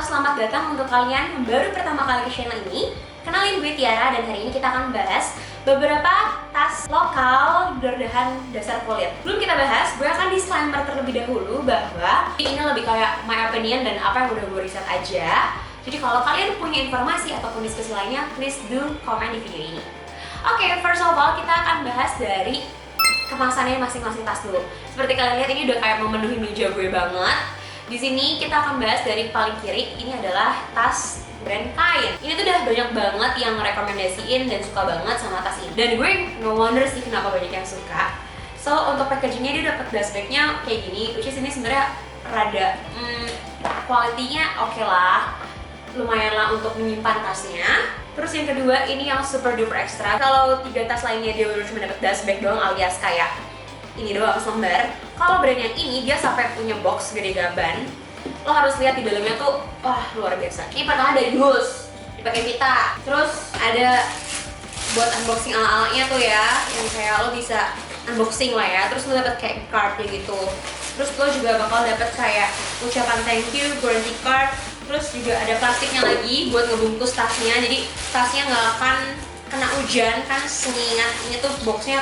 selamat datang untuk kalian yang baru pertama kali ke channel ini. Kenalin, gue Tiara, dan hari ini kita akan bahas beberapa tas lokal berbahan dasar kulit. Belum kita bahas, gue akan disclaimer terlebih dahulu bahwa ini lebih kayak my opinion dan apa yang udah gue riset aja. Jadi kalau kalian punya informasi ataupun diskusi lainnya, please do comment di video ini. Oke, first of all kita akan bahas dari kemasannya masing-masing tas dulu. Seperti kalian lihat, ini udah kayak memenuhi meja gue banget. Di sini kita akan bahas dari paling kiri. Ini adalah tas brand Kain. Ini tuh udah banyak banget yang rekomendasiin dan suka banget sama tas ini. Dan gue no wonder sih kenapa banyak yang suka. So untuk packagingnya dia dapat dust bagnya kayak gini. Which is ini sebenarnya rada quality-nya oke lah, lumayan lah untuk menyimpan tasnya. Terus yang kedua ini yang super duper extra. Kalau 3 tas lainnya dia baru cuma dapat dust bag doang alias kayak ini doang selembar. Kalau brand yang ini dia sampai punya box gede gaban. Lo harus lihat di dalamnya tuh, wah luar biasa. Ini pertama dari dus, dipakai pita. Terus ada buat unboxing ala-alanya tuh ya, yang kayak lo bisa unboxing lah ya. Terus lo dapet kayak card gitu. Terus lo juga bakal dapet kayak ucapan thank you, guarantee card. Terus juga ada plastiknya lagi buat ngebungkus tasnya. Jadi tasnya nggak akan kena hujan kan, sengingat ini tuh boxnya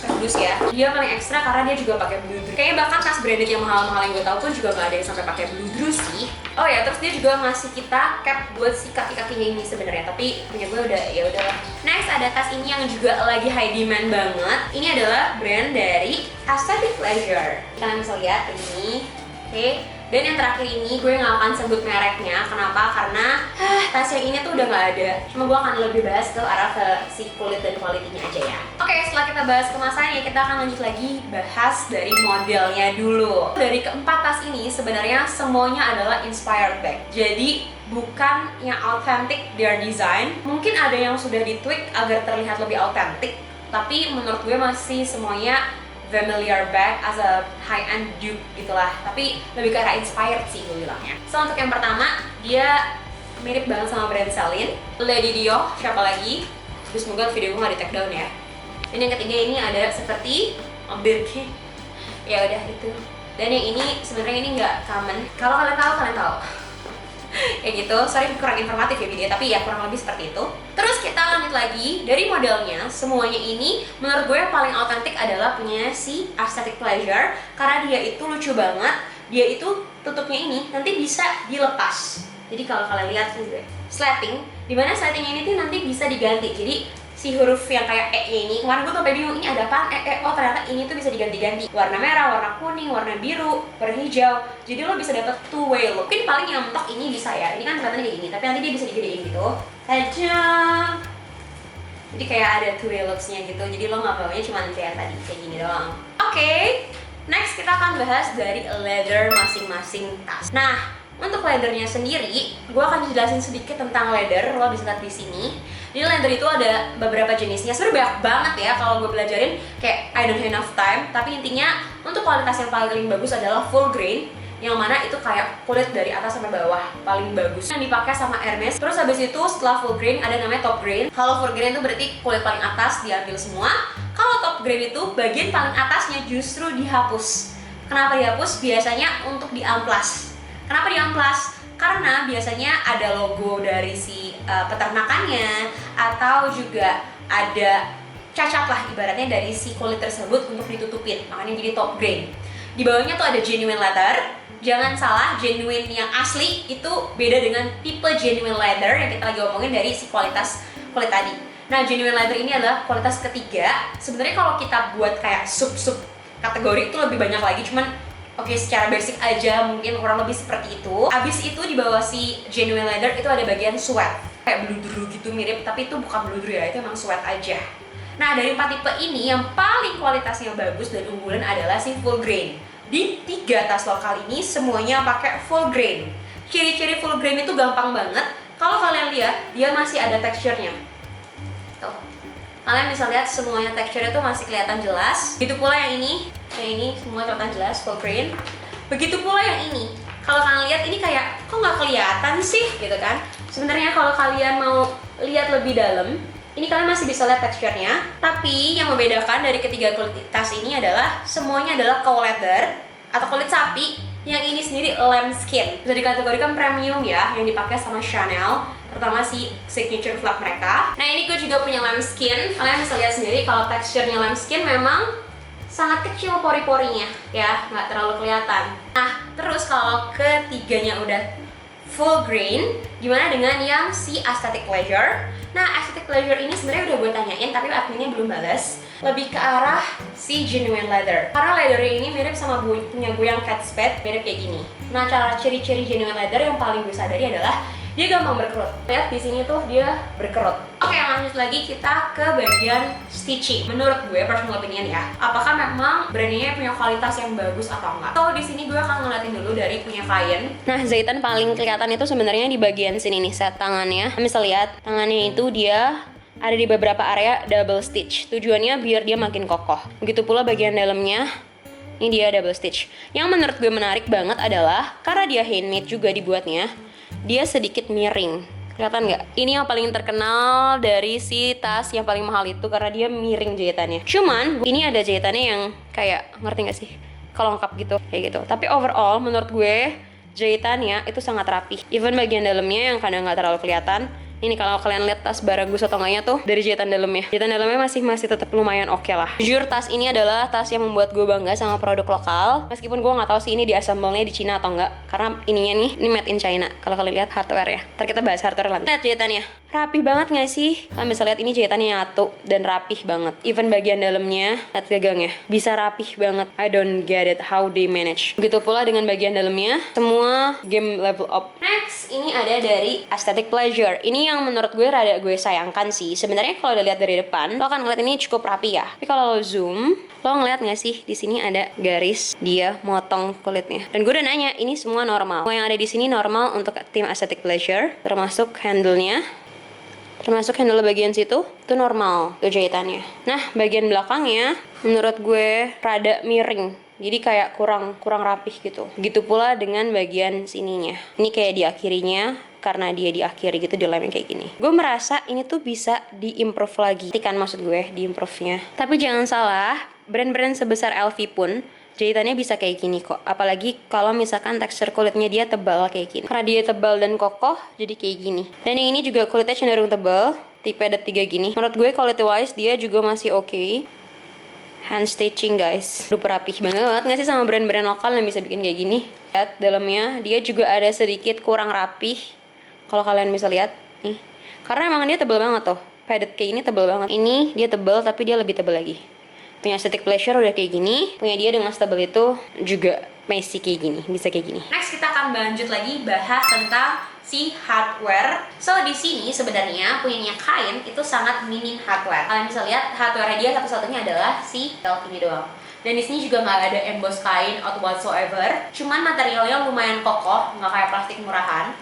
kardus ya. Dia paling ekstra karena dia juga pakai bludru. Kayaknya bahkan tas branded yang mahal-mahal yang gue tahu pun juga nggak ada yang sampai pakai bludru sih. Oh ya, terus dia juga ngasih kita cap buat si kaki-kakinya ini sebenarnya. Tapi punya gue udah ya udahlah. Next ada tas ini yang juga lagi high demand banget. Ini adalah brand dari Aesthetic Pleasure. Kalian bisa lihat ini. Oke. Dan yang terakhir ini gue nggak akan sebut mereknya. Kenapa? Karena tas yang ini tuh udah nggak ada. Cuma gue akan lebih bahas ke arah ke si kulit dan kualitinya aja ya. Oke, setelah kita bahas kemasannya, kita akan lanjut lagi bahas dari modelnya dulu. Dari keempat tas ini sebenarnya semuanya adalah inspired bag. Jadi bukan yang authentic their design. Mungkin ada yang sudah ditweak agar terlihat lebih autentik. Tapi menurut gue masih semuanya familiar bag as a high-end dupe gitulah, tapi lebih ke arah inspired sih gue bilangnya. So untuk yang pertama, dia mirip banget sama brand Celine, Lady Dio, siapa lagi? Tapi semoga video gue gak di take down ya. Dan yang ketiga ini ada seperti Birkin, ya udah gitu. Dan yang ini sebenarnya ini nggak common. Kalau kalian tahu, kalian tahu. Kayak gitu, sorry kurang informatif ya video, tapi ya kurang lebih seperti itu. Terus kita lanjut lagi dari modelnya. Semuanya ini menurut gue yang paling autentik adalah punya si Aesthetic Pleasure, karena dia itu lucu banget. Dia itu tutupnya ini nanti bisa dilepas. Jadi kalau kalian lihat nih, slating, dimana slatingnya ini tuh nanti bisa diganti. Jadi si huruf yang kayak E-nya ini, kemarin gue tuh bingung ini ada apa? Oh ternyata ini tuh bisa diganti-ganti. Warna merah, warna kuning, warna biru, warna hijau. Jadi lo bisa dapet two way look. Mungkin paling yang mentok ini bisa ya. Ini kan kelihatannya kayak gini, tapi nanti dia bisa digedein gitu. Tajam. Jadi kayak ada two way looks-nya gitu. Jadi lo nggak bawanya cuma kayak tadi kayak gini doang. Oke. Next kita akan bahas dari leather masing-masing tas. Nah, untuk leathernya sendiri, gue akan jelasin sedikit tentang leather. Lo bisa lihat di sini. Jadi leather itu ada beberapa jenisnya. Sebenarnya banyak banget ya kalau gue pelajarin. Kayak I don't have enough time. Tapi intinya untuk kualitas yang paling bagus adalah full grain, yang mana itu kayak kulit dari atas sampai bawah paling bagus. Yang dipakai sama Hermes. Terus habis itu setelah full grain ada namanya top grain. Kalau full grain itu berarti kulit paling atas diambil semua. Kalau top grain itu bagian paling atasnya justru dihapus. Kenapa dihapus? Biasanya untuk diamplas. Kenapa diamplas? Karena biasanya ada logo dari si peternakannya, atau juga ada cacat lah ibaratnya dari si kulit tersebut untuk ditutupin. Makanya jadi top grain. Di bawahnya tuh ada genuine leather. Jangan salah, genuine yang asli itu beda dengan tipe genuine leather yang kita lagi ngomongin dari si kualitas kulit tadi. Nah, genuine leather ini adalah kualitas ketiga. Sebenarnya kalau kita buat kayak sub-sub kategori itu lebih banyak lagi, cuman oke, secara basic aja mungkin kurang lebih seperti itu. Abis itu di bawah si genuine leather itu ada bagian sweat. Kayak bludru gitu mirip, tapi itu bukan bludru ya, itu emang sweat aja. Nah, dari 4 tipe ini yang paling kualitasnya bagus dan unggulan adalah si full grain. Di 3 tas lokal ini semuanya pakai full grain. Ciri-ciri full grain itu gampang banget. Kalau kalian lihat, dia masih ada teksturnya. Tuh. Kalian bisa lihat semuanya teksturnya tuh masih kelihatan jelas. Begitu pula yang ini semua kelihatan jelas full grain. Begitu pula yang ini. Kalau kalian lihat ini kayak kok nggak kelihatan sih gitu kan? Sebenarnya kalau kalian mau lihat lebih dalam, ini kalian masih bisa lihat teksturnya. Tapi yang membedakan dari ketiga kulit tas ini adalah semuanya adalah cow leather atau kulit sapi Yang ini sendiri lambskin, bisa dikategorikan premium ya, yang dipakai sama Chanel, terutama si signature flap mereka. Nah ini gue juga punya lambskin. Kalian bisa lihat sendiri kalau teksturnya lambskin memang sangat kecil pori-porinya ya, nggak terlalu kelihatan. Nah terus kalau ketiganya udah full grain, gimana dengan yang si aesthetic pleasure? Nah aesthetic pleasure ini sebenarnya udah gue tanyain tapi adminnya belum balas. Lebih ke arah si genuine leather, karena leathernya ini mirip sama punya gue yang cat spade, mirip kayak gini. Nah cara ciri-ciri genuine leather yang paling gue sadari adalah dia gampang berkerut. Lihat di sini tuh dia berkerut. Oke, lanjut lagi kita ke bagian stitching. Menurut gue personal opinion ya, apakah memang brandnya punya kualitas yang bagus atau enggak? So di sini gue akan ngeliatin dulu dari punya klien. Nah, Zaitan paling kelihatan itu sebenarnya di bagian sini nih, set tangannya. Bisa lihat tangannya itu dia ada di beberapa area double stitch. Tujuannya biar dia makin kokoh. Begitu pula bagian dalamnya. Ini dia double stitch. Yang menurut gue menarik banget adalah karena dia handmade juga dibuatnya, dia sedikit miring. Kelihatan nggak? Ini yang paling terkenal dari si tas yang paling mahal itu karena dia miring jahitannya. Cuman ini ada jahitannya yang kayak, ngerti nggak sih? Kelongkap gitu, kayak gitu. Tapi overall menurut gue jahitannya itu sangat rapi. Even bagian dalamnya yang kadang nggak terlalu kelihatan. Ini kalau kalian lihat tas Baragus atau enggaknya tuh dari jahitan dalamnya. Jahitan dalamnya masih tetap lumayan oke lah. Jujur tas ini adalah tas yang membuat gue bangga sama produk lokal. Meskipun gue nggak tahu sih ini diassemble-nya di Cina atau enggak. Karena ininya nih, ini made in China. Kalau kalian lihat hardware ya. Ntar kita bahas hardware nanti. Lihat jahitannya. Rapih banget nggak sih? Kalian bisa lihat ini jahitannya nyatu dan rapih banget. Even bagian dalamnya, lihat gagangnya. Bisa rapih banget. I don't get it how they manage. Begitu pula dengan bagian dalamnya. Semua game level up. Next, ini ada dari Aesthetic Pleasure. Ini yang menurut gue rada gue sayangkan sih. Sebenarnya kalau udah lihat dari depan, lo akan ngeliat ini cukup rapi ya. Tapi kalau lo zoom, lo ngeliat nggak sih di sini ada garis dia motong kulitnya. Dan gue udah nanya, ini semua normal. Semua yang ada di sini normal untuk tim Aesthetic Pleasure, termasuk handle-nya. Termasuk handle bagian situ, itu normal tuh jahitannya. Nah, bagian belakangnya menurut gue rada miring. Jadi kayak kurang rapih gitu. Begitu pula dengan bagian sininya. Ini kayak diakhirinya, karena dia diakhiri gitu dilemnya kayak gini. Gue merasa ini tuh bisa diimprove lagi. Kan maksud gue diimprove-nya. Tapi jangan salah, brand-brand sebesar LV pun jahitannya bisa kayak gini kok. Apalagi kalau misalkan tekstur kulitnya dia tebal kayak gini. Karena dia tebal dan kokoh, jadi kayak gini. Dan yang ini juga kulitnya cenderung tebal, tipe ada 3 gini. Menurut gue quality wise dia juga masih oke. Hand stitching guys, super rapih banget nggak sih sama brand-brand lokal yang bisa bikin kayak gini. Lihat dalamnya dia juga ada sedikit kurang rapih. Kalau kalian bisa lihat nih, karena emang dia tebal banget tuh. Padded kayak ini tebal banget. Ini dia tebal tapi dia lebih tebal lagi. Punya Aesthetic Pleasure udah kayak gini, punya dia dengan setebal itu juga masih kayak gini, bisa kayak gini. Next kita akan lanjut lagi bahas tentang si hardware. So di sini sebenarnya punyanya kain itu sangat minim hardware. Kalian bisa lihat hardware dia satu-satunya adalah si belt ini doang. Dan di sini juga nggak ada emboss kain atau whatsoever. Cuman materialnya lumayan kokoh, nggak kayak plastik murahan.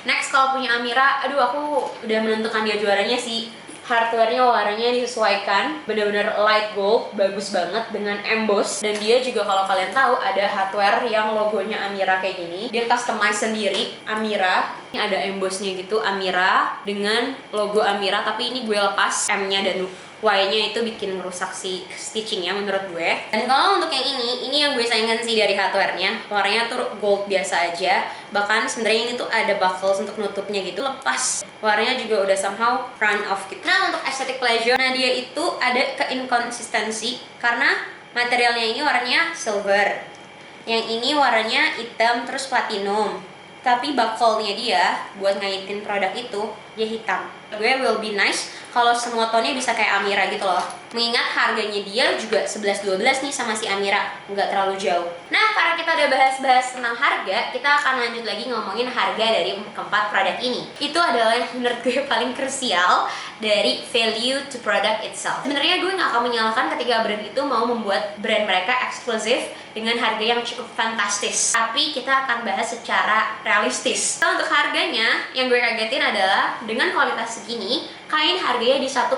Next kalau punya Amira, aduh aku udah menentukan dia juaranya sih. Hardware-nya warnanya disesuaikan, bener-bener light gold, bagus banget dengan emboss. Dan dia juga kalau kalian tahu ada hardware yang logonya Amira kayak gini. Dia customize sendiri Amira. Ini ada embossnya gitu Amira dengan logo Amira, tapi ini gue lepas M-nya dan Y-nya itu bikin merusak si stitchingnya menurut gue. Dan kalau untuk yang ini yang gue sayangkan sih dari hardware-nya. Warnanya tuh gold biasa aja. Bahkan sebenarnya ini tuh ada buckles untuk nutupnya gitu, lepas. Warnanya juga udah somehow run off gitu. Nah untuk Aesthetic Pleasure, nah dia itu ada keinkonsistensi karena materialnya ini warnanya silver. Yang ini warnanya hitam terus platinum. Tapi buckle-nya dia buat ngaitin produk itu dia hitam. Gue will be nice kalau semua tone-nya bisa kayak Amira gitu loh. Mengingat harganya dia juga 11-12 nih sama si Amira, nggak terlalu jauh. Nah, karena kita udah bahas-bahas tentang harga, kita akan lanjut lagi ngomongin harga dari keempat produk ini. Itu adalah yang menurut gue paling krusial dari value to product itself. Sebenarnya gue nggak akan menyalahkan ketika brand itu mau membuat brand mereka eksklusif dengan harga yang cukup fantastis. Tapi kita akan bahas secara realistis. Nah, untuk harganya, yang gue kagetin adalah dengan kualitas segini, kain harganya di 1,2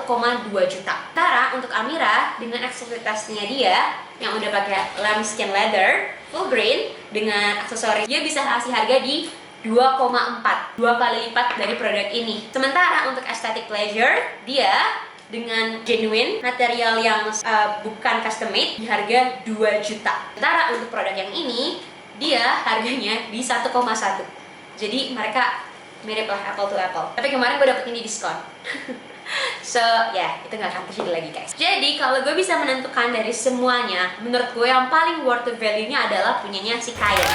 juta. Sementara untuk Amira dengan eksklusivitasnya dia yang udah pakai lambskin leather full grain dengan aksesoris, dia bisa kasih harga di 2,4, 2 kali lipat dari produk ini. Sementara untuk Aesthetic Pleasure, dia dengan genuine material yang bukan custom made di harga 2 juta. Sementara untuk produk yang ini dia harganya di 1,1. Jadi mereka mirip lah apple to apple. Tapi kemarin gue dapet ini diskon. So, ya, itu nggak akan terjadi lagi guys. Jadi, kalau gue bisa menentukan dari semuanya, menurut gue yang paling worth the value-nya adalah punyanya si Kayen.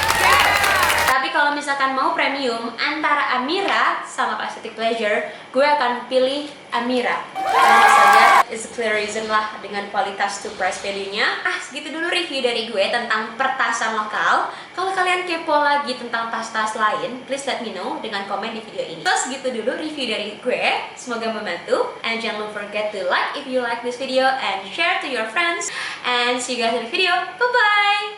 Tapi kalau misalkan mau premium antara Amira sama Pacific Pleasure, gue akan pilih Amira. Karena saja is a clear reason lah dengan kualitas to price value-nya. Segitu dulu review dari gue tentang pertasan lokal. Kalau kalian kepo lagi tentang tas-tas lain, please let me know dengan komen di video ini. So, segitu dulu review dari gue. Semoga membantu. And jangan forget to like if you like this video and share to your friends. And see you guys in the video. Bye-bye!